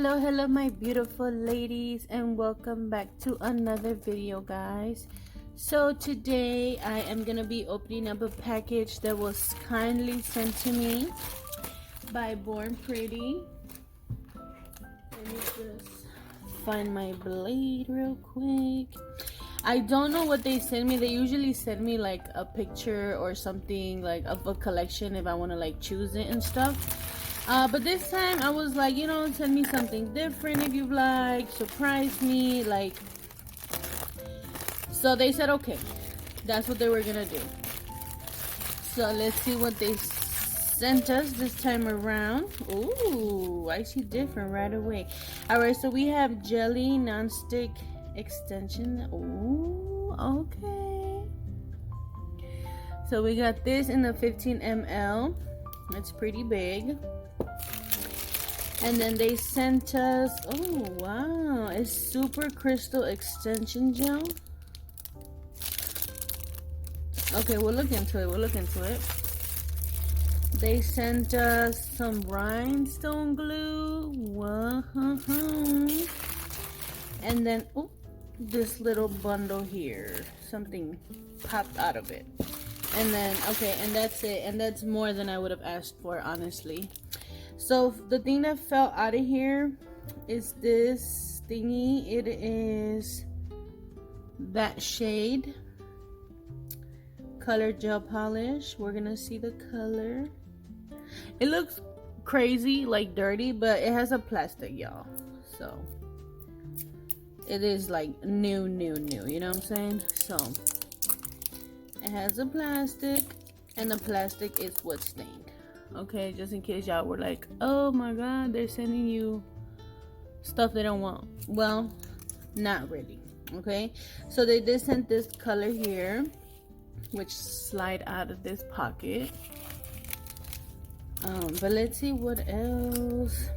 Hello my beautiful ladies, and welcome back to another video, guys. So today I am gonna be opening up a package that was kindly sent to me by Born Pretty. Let me just find my blade real quick. I don't know what they send me. They usually send me like a picture or something like of a collection if I want to like choose it and stuff. But this time I was like, you know, send me something different if you like, surprise me, like. So they said okay, that's what they were gonna do. So let's see what they sent us this time around. Ooh, I see different right away. Alright, so we have jelly non-stick extension. Ooh, okay. So we got this in the 15 ml. It's pretty big. And then they sent us, oh wow, it's super crystal extension gel. Okay, we'll look into it. They sent us some rhinestone glue. Whoa. And then, oh, this little bundle here. Something popped out of it. And then, okay, and that's it. And that's more than I would have asked for, honestly. So the thing that fell out of here is this thingy. It is that shade color gel polish. We're gonna see the color. It looks crazy, like dirty, but it has a plastic, y'all. So it is like new, you know what I'm saying? So it has a plastic, and the plastic is what's stained. Okay, just in case y'all were like, oh my god, they're sending you stuff they don't want. Well, not really. Okay, so they did send this color here, which slide out of this pocket. But let's see what else.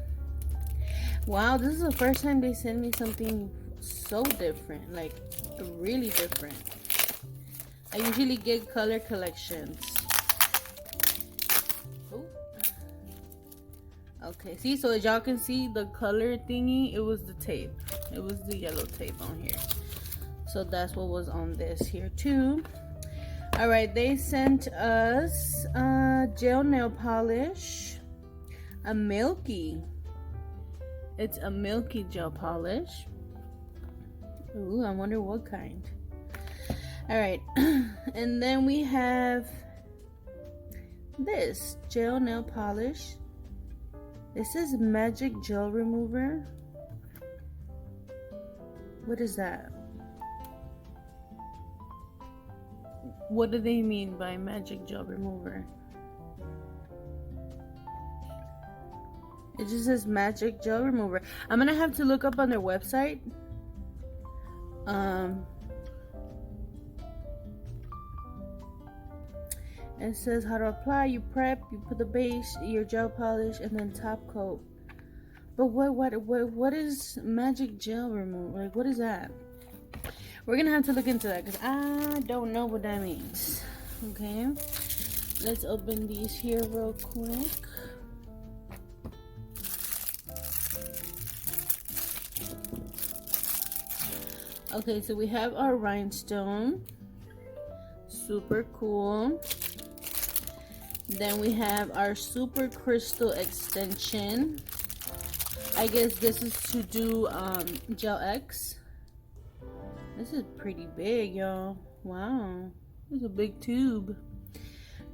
Wow, this is the first time they send me something so different, like really different. I usually get color collections. Okay, see, so as y'all can see, the color thingy, it was the tape. It was the yellow tape on here. So that's what was on this here too. Alright, they sent us gel nail polish. A Milky. It's a Milky gel polish. Ooh, I wonder what kind. Alright, and then we have this gel nail polish. This is Magic Gel Remover. What is that? What do they mean by Magic Gel Remover? It just says Magic Gel Remover. I'm gonna have to look up on their website. It says how to apply. You prep, you put the base, your gel polish, and then top coat. But what is Magic Gel Remover? Like, what is that? We're gonna have to look into that because I don't know what that means. Okay, let's open these here real quick. Okay, so we have our rhinestone. Super cool. Then we have our super crystal extension. I guess this is to do Gel X. This is pretty big, y'all. Wow, it's a big tube.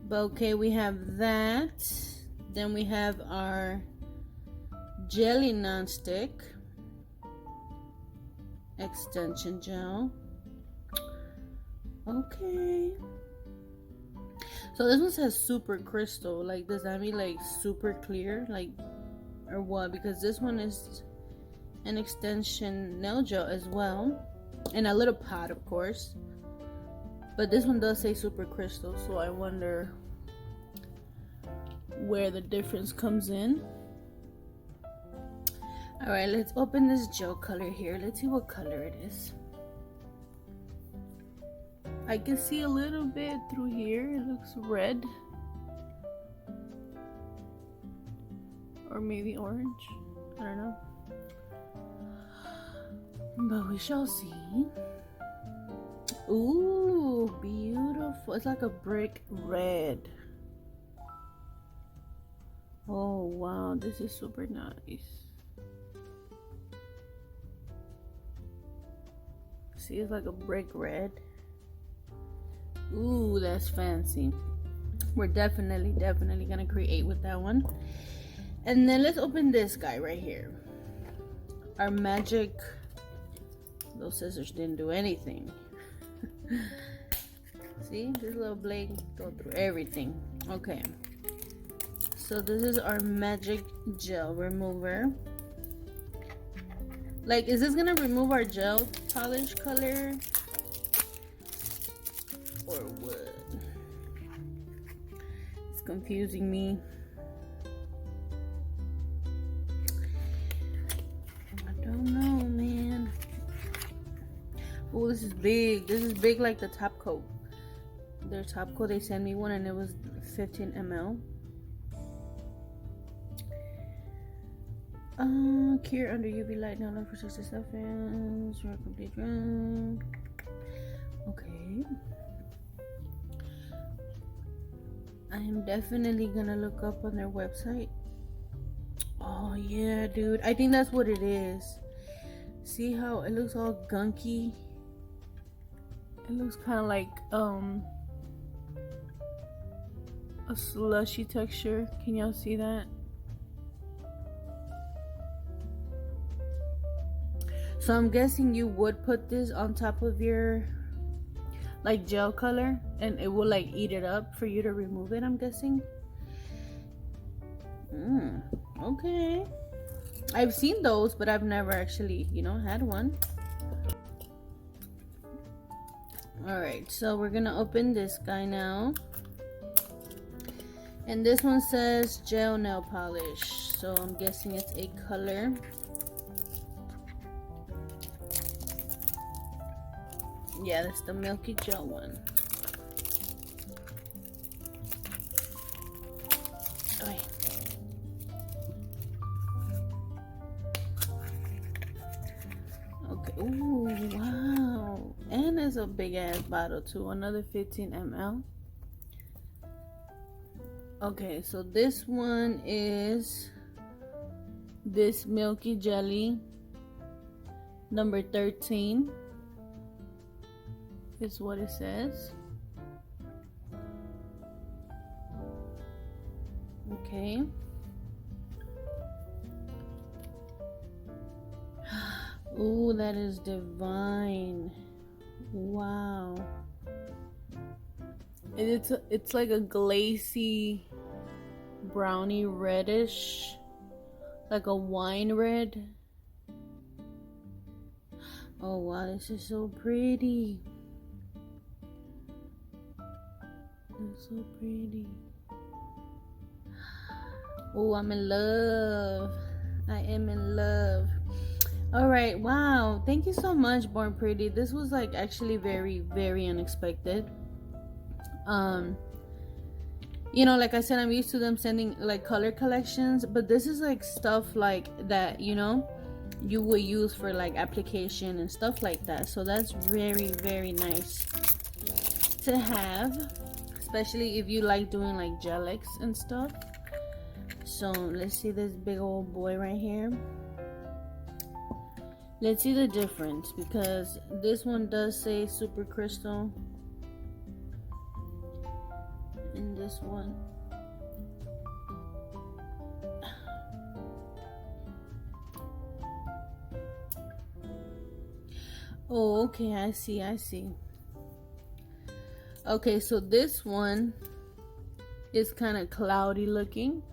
But okay, we have that. Then we have our jelly non-stick extension gel. Okay. So this one says super crystal. Like, does that mean like super clear? Like, or what? Because this one is an extension nail gel as well. In a little pot, of course. But this one does say super crystal. So I wonder where the difference comes in. Alright, let's open this gel color here. Let's see what color it is. I can see a little bit through here. It looks red. Or maybe orange. I don't know. but we shall see. Ooh, beautiful. It's like a brick red. Oh wow, this is super nice. See, it's like a brick red. Ooh, that's fancy. We're definitely gonna create with that one. And then let's open this guy right here. Our magic. Those scissors didn't do anything. See, this little blade go through everything. Okay, so this is our magic gel remover. Like, is this gonna remove our gel polish color or what? It's confusing me. I don't know, man. Oh, this is big. This is big, like the top coat. Their top coat, they sent me one and it was 15 ml. Cure under UV light, now look for 6 seconds. Complete run. Okay. I am definitely gonna look up on their website. Oh yeah, dude. I think that's what it is. See how it looks all gunky? It looks kind of like a slushy texture. Can y'all see that? So I'm guessing you would put this on top of your like gel color and it will like eat it up for you to remove it, I'm guessing. Okay. I've seen those, but I've never actually, you know, had one. Alright, so we're gonna open this guy now. And this one says gel nail polish. So I'm guessing it's a color. Yeah, that's the Milky Gel one. Okay. Okay. Ooh, wow. And it's a big ass bottle too. Another 15 ml. Okay, so this one is this Milky Jelly number 13. Is what it says. Okay. Ooh, that is divine. Wow. It's like a glacy brownie reddish, like a wine red. Oh wow, this is so pretty. It's so pretty. Oh, I'm in love. I am in love. All right, wow, thank you so much, Born Pretty. This was like actually very unexpected. You know, like I said, I'm used to them sending like color collections, but this is like stuff like that, you know, you would use for like application and stuff like that. So that's very nice to have, especially if you like doing like gel-X and stuff. So let's see this big old boy right here. Let's see the difference, because this one does say super crystal and this one oh, okay, I see. Okay, so this one is kind of cloudy looking,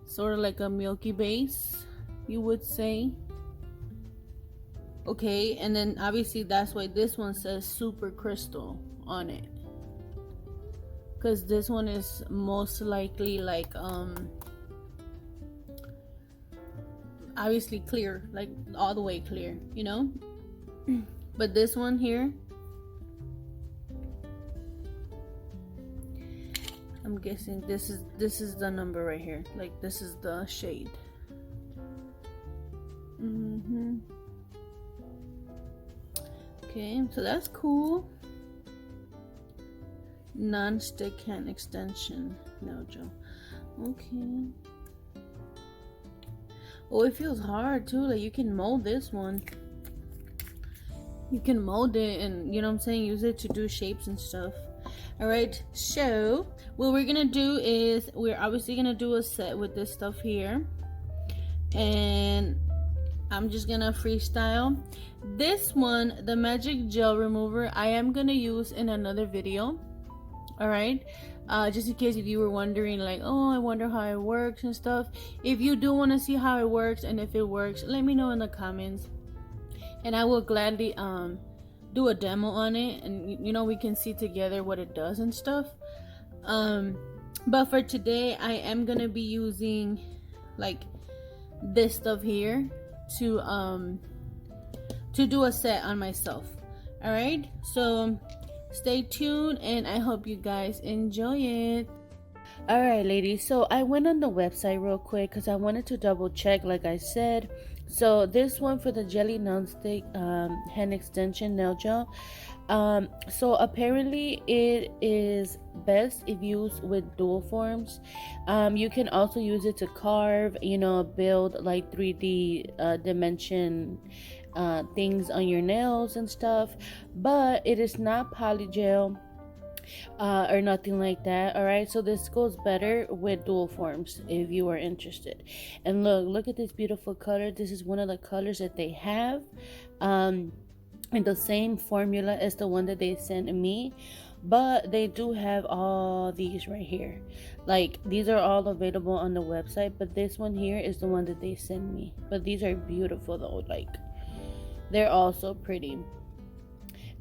sort of like a milky base, you would say. Okay, and then obviously that's why this one says super crystal on it, because this one is most likely like obviously clear, like all the way clear, you know. But this one here, I'm guessing this is the number right here, like this is the shade. Okay, so that's cool. Non-stick hand extension nail gel. Okay. Oh, it feels hard too. Like you can mold this one. You can mold it and, you know what I'm saying, use it to do shapes and stuff. All right, so what we're gonna do is we're obviously gonna do a set with this stuff here, and I'm just gonna freestyle. This one, the magic gel remover, I am gonna use in another video. All right, just in case if you were wondering, like, oh, I wonder how it works and stuff. If you do want to see how it works and if it works, let me know in the comments, and I will gladly do a demo on it, and you know, we can see together what it does and stuff. But for today, I am gonna be using like this stuff here to do a set on myself. All right, so stay tuned and I hope you guys enjoy it. All right, ladies, so I went on the website real quick because I wanted to double check, like I said. So this one for the jelly nonstick hand extension nail gel, so apparently it is best if used with dual forms. You can also use it to carve, you know, build like 3D dimension things on your nails and stuff, but it is not polygel or nothing like that. All right, so this goes better with dual forms if you are interested. And look at this beautiful color. This is one of the colors that they have in the same formula as the one that they sent me, but they do have all these right here. Like, these are all available on the website, but this one here is the one that they sent me. But these are beautiful though, like they're also pretty.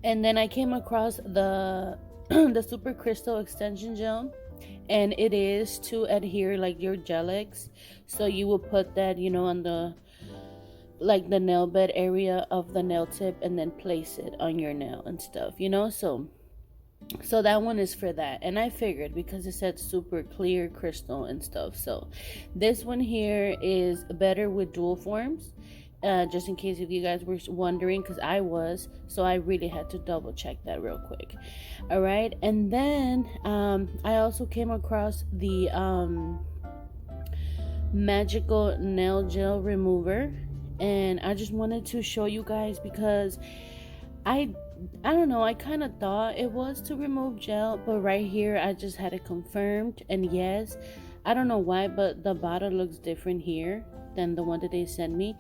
And then I came across the the super crystal extension gel, and it is to adhere like your gel-X. So you will put that, you know, on the like the nail bed area of the nail tip and then place it on your nail and stuff, you know. So that one is for that. And I figured, because it said super clear crystal and stuff, so this one here is better with dual forms. Just in case if you guys were wondering, because I was, so I really had to double check that real quick. All right, and then I also came across the magical nail gel remover, and I just wanted to show you guys because I don't know, I kind of thought it was to remove gel, but right here I just had it confirmed, and yes, I don't know why, but the bottle looks different here than the one that they sent me,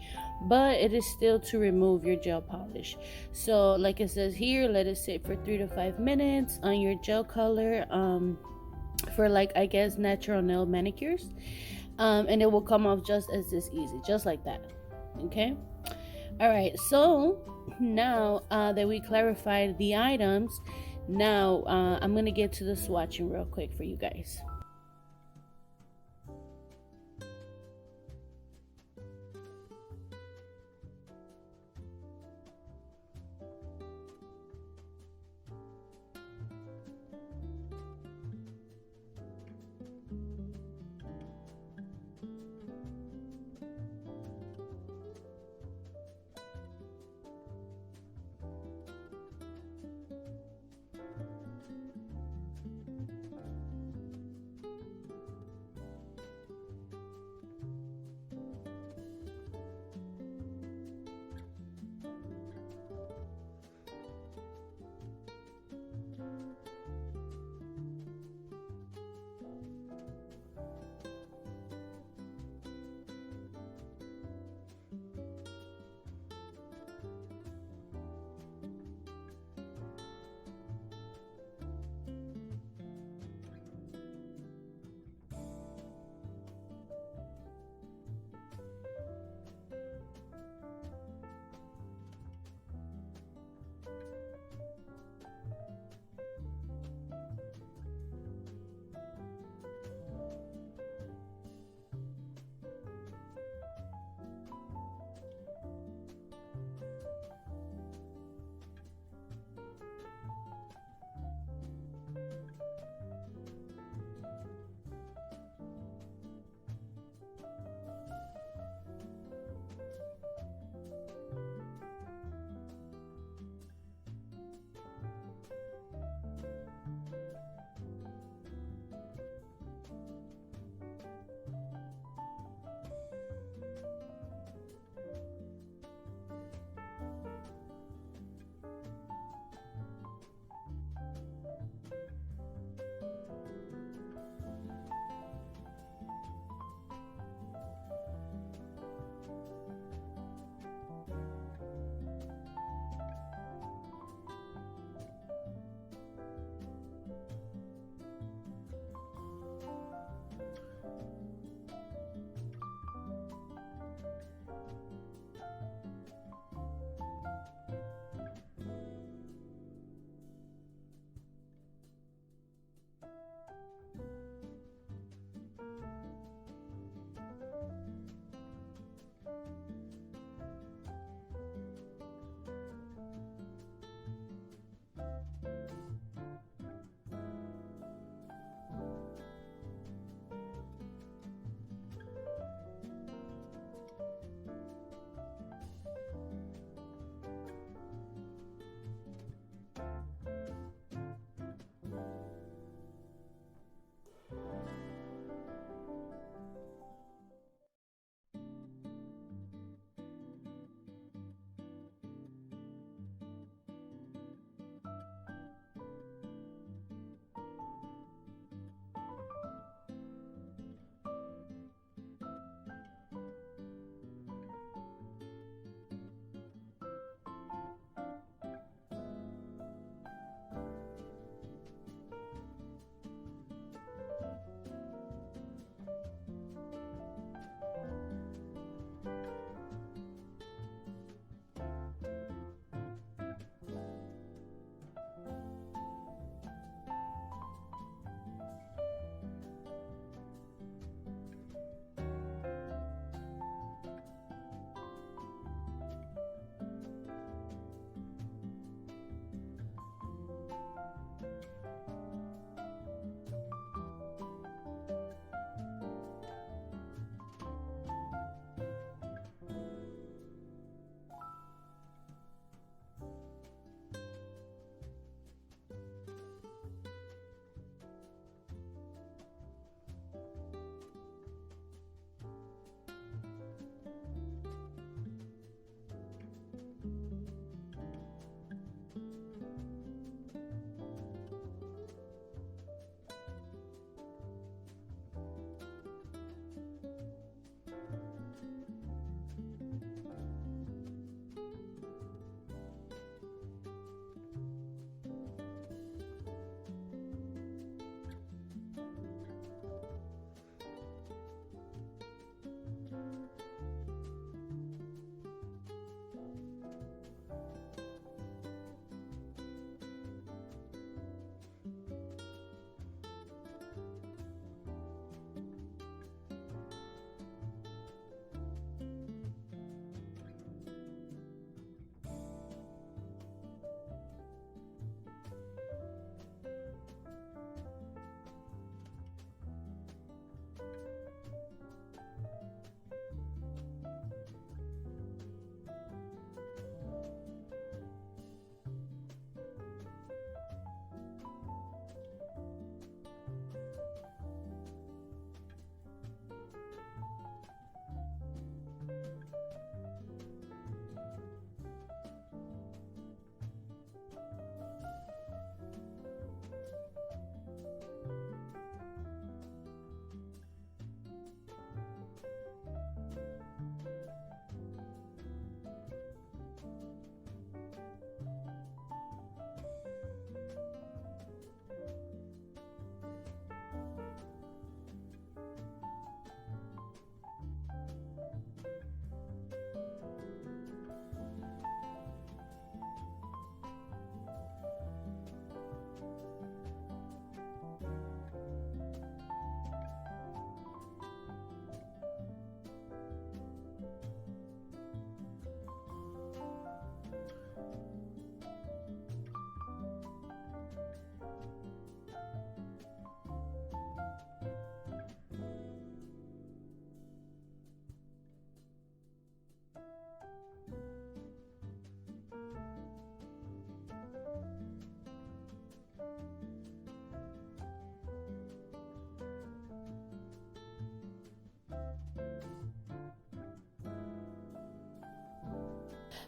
but it is still to remove your gel polish. So like it says here, let it sit for 3 to 5 minutes on your gel color for like, I guess, natural nail manicures, and it will come off just as this easy, just like that. Okay, all right, so now that we clarified the items, now I'm gonna get to the swatching real quick for you guys.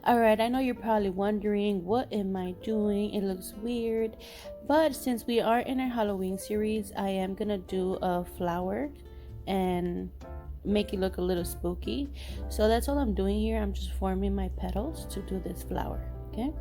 Alright, I know you're probably wondering, what am I doing? It looks weird. But since we are in our Halloween series, I am gonna do a flower and make it look a little spooky. So that's all I'm doing here. I'm just forming my petals to do this flower, okay?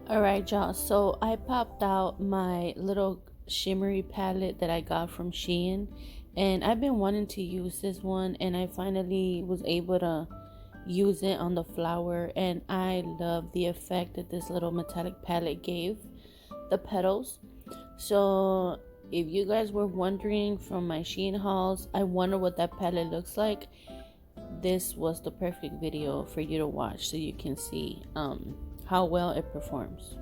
Alright, y'all, so I popped out my little shimmery palette that I got from Shein, and I've been wanting to use this one, and I finally was able to use it on the flower, and I love the effect that this little metallic palette gave the petals. So if you guys were wondering from my Shein hauls, I wonder what that palette looks like, this was the perfect video for you to watch so you can see how well it performs.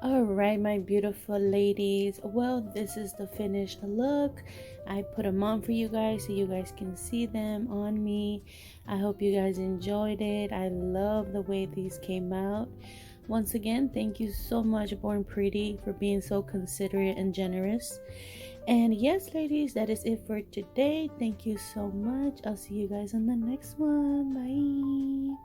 All right, my beautiful ladies. Well, this is the finished look. I put them on for you guys so you guys can see them on me. I hope you guys enjoyed it. I love the way these came out. Once again, thank you so much, Born Pretty, for being so considerate and generous. And yes, ladies, that is it for today. Thank you so much. I'll see you guys on the next one. Bye.